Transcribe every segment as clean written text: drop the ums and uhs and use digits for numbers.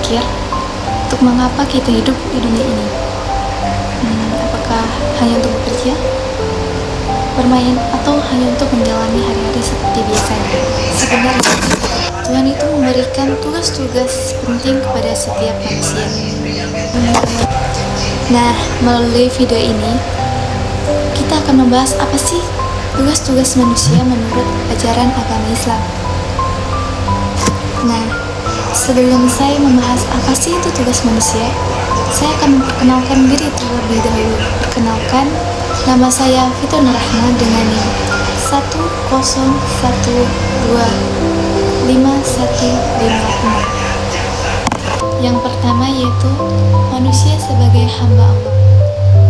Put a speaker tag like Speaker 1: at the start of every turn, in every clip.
Speaker 1: berpikir, untuk mengapa kita hidup di dunia ini? Apakah hanya untuk bekerja, bermain, atau hanya untuk menjalani hari-hari seperti biasanya? Sebenarnya, Tuhan itu memberikan tugas-tugas penting kepada setiap manusia. Nah, melalui video ini, kita akan membahas apa sih tugas-tugas manusia menurut ajaran agama Islam. Nah, sebelum saya membahas apa sih itu tugas manusia, saya akan memperkenalkan diri terlebih dahulu. Perkenalkan, nama saya Fito Nurrahma dengan NIM 101251556. Yang pertama yaitu manusia sebagai hamba Allah.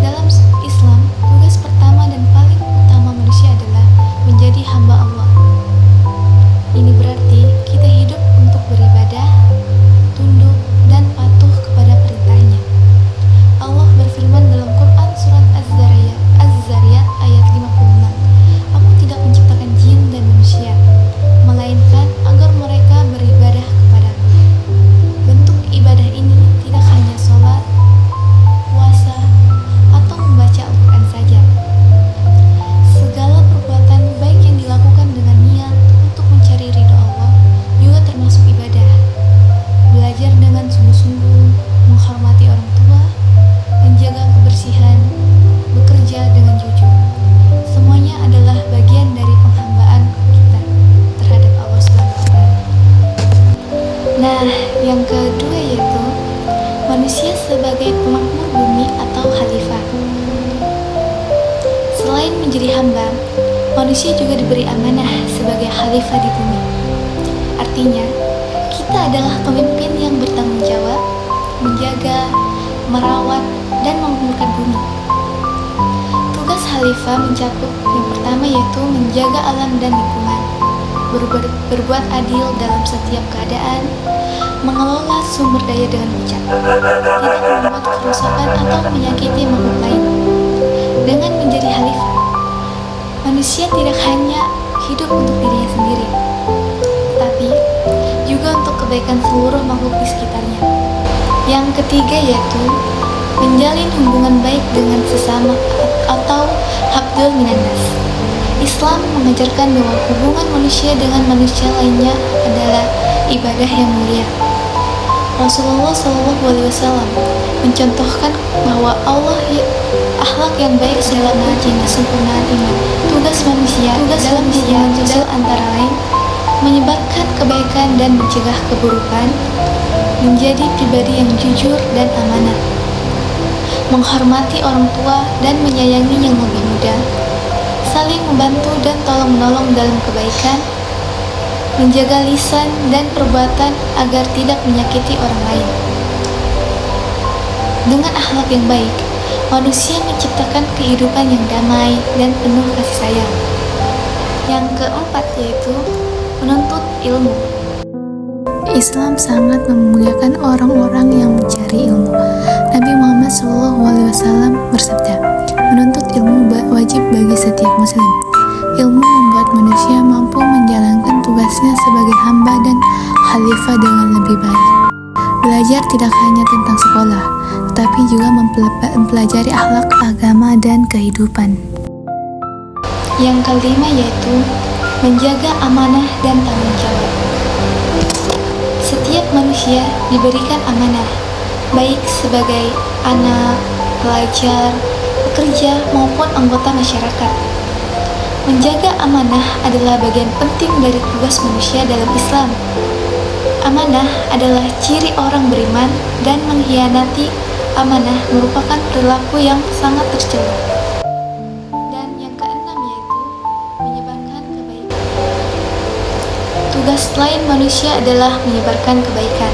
Speaker 1: Dalam Islam, tugas pertama dan paling utama manusia adalah menjadi hamba Allah. Ini berarti kita hidup untuk beribadah, tunduk, dan patuh kepada perintahnya. Allah berfirman dalam Quran surat Az-Zariyat ayat 56, Aku tidak menciptakan jin dan manusia, melainkan agar mereka beribadah kepadaku. Bentuk ibadah ini tidak hanya sholat, puasa, atau membaca Al-Quran saja. Segala perbuatan baik yang dilakukan dengan niat untuk mencari ridho Allah juga termasuk ibadah. Belajar dengan sungguh-sungguh, menghormati orang tua, menjaga kebersihan, bekerja dengan jujur. Semuanya adalah bagian dari penghambaan kita terhadap Allah SWT. Nah, yang kedua yaitu manusia sebagai pemakmur bumi atau khalifah. Selain menjadi hamba, manusia juga diberi amanah sebagai khalifah di bumi. Artinya, kita adalah pemimpin yang bertanggung jawab, menjaga, merawat, dan memakmurkan bumi. Tugas khalifah mencakup yang pertama yaitu menjaga alam dan lingkungan, berbuat adil dalam setiap keadaan, mengelola sumber daya dengan bijak, tidak membuat kerusakan atau menyakiti makhluk lain. Dengan menjadi khalifah, manusia tidak hanya hidup untuk dirinya sendiri, tapi juga untuk kebaikan seluruh makhluk di sekitarnya. Yang ketiga yaitu menjalin hubungan baik dengan sesama atau habdul minannas. Islam mengajarkan bahwa hubungan manusia dengan manusia lainnya adalah ibadah yang mulia. Rasulullah SAW mencontohkan bahwa akhlak yang baik adalah kesempurnaan iman. Tugas manusia dalam hubungan sosial antara lain menyebarkan kebaikan dan mencegah keburukan, menjadi pribadi yang jujur dan amanah, menghormati orang tua dan menyayangi yang lebih muda, saling membantu dan tolong-menolong dalam kebaikan, menjaga lisan dan perbuatan agar tidak menyakiti orang lain. Dengan akhlak yang baik, manusia menciptakan kehidupan yang damai dan penuh kasih sayang. Yang keempat yaitu menuntut ilmu. Islam sangat memuliakan orang-orang yang mencari ilmu. Nabi Muhammad SAW bersabda, menuntut ilmu wajib bagi setiap muslim. Ilmu membuat manusia mampu menjalankan tugasnya sebagai hamba dan khalifah dengan lebih baik. Belajar tidak hanya tentang sekolah, tetapi juga mempelajari akhlak, agama, dan kehidupan. Yang kelima yaitu menjaga amanah dan tanggung jawab. Setiap manusia diberikan amanah, baik sebagai anak, pelajar, pekerja, maupun anggota masyarakat. Menjaga amanah adalah bagian penting dari tugas manusia dalam Islam. Amanah adalah ciri orang beriman dan mengkhianati amanah merupakan perilaku yang sangat tercela. Dan yang keenam yaitu menyebarkan kebaikan. Tugas lain manusia adalah menyebarkan kebaikan.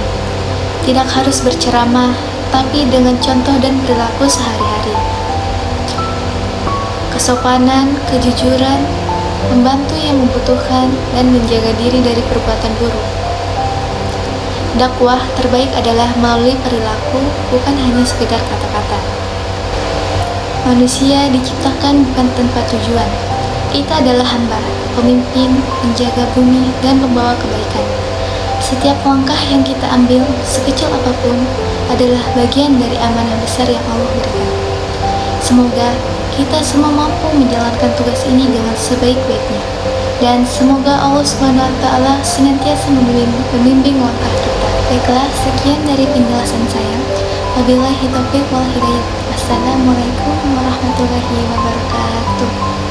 Speaker 1: Tidak harus berceramah, tapi dengan contoh dan perilaku sehari-hari. Kesopanan, kejujuran, membantu yang membutuhkan, dan menjaga diri dari perbuatan buruk. Dakwah terbaik adalah melalui perilaku, bukan hanya sekedar kata-kata. Manusia diciptakan bukan tanpa tujuan. Kita adalah hamba, pemimpin, penjaga bumi, dan pembawa kebaikan. Setiap langkah yang kita ambil, sekecil apapun, adalah bagian dari amanah besar yang Allah berikan. Semoga kita semua mampu menjalankan tugas ini dengan sebaik-baiknya. Dan semoga Allah SWT senantiasa membimbing langkah kita. Baiklah, sekian dari penjelasan saya. Wabillahi taufiq wal hidayah. Wassalamualaikum warahmatullahi wabarakatuh.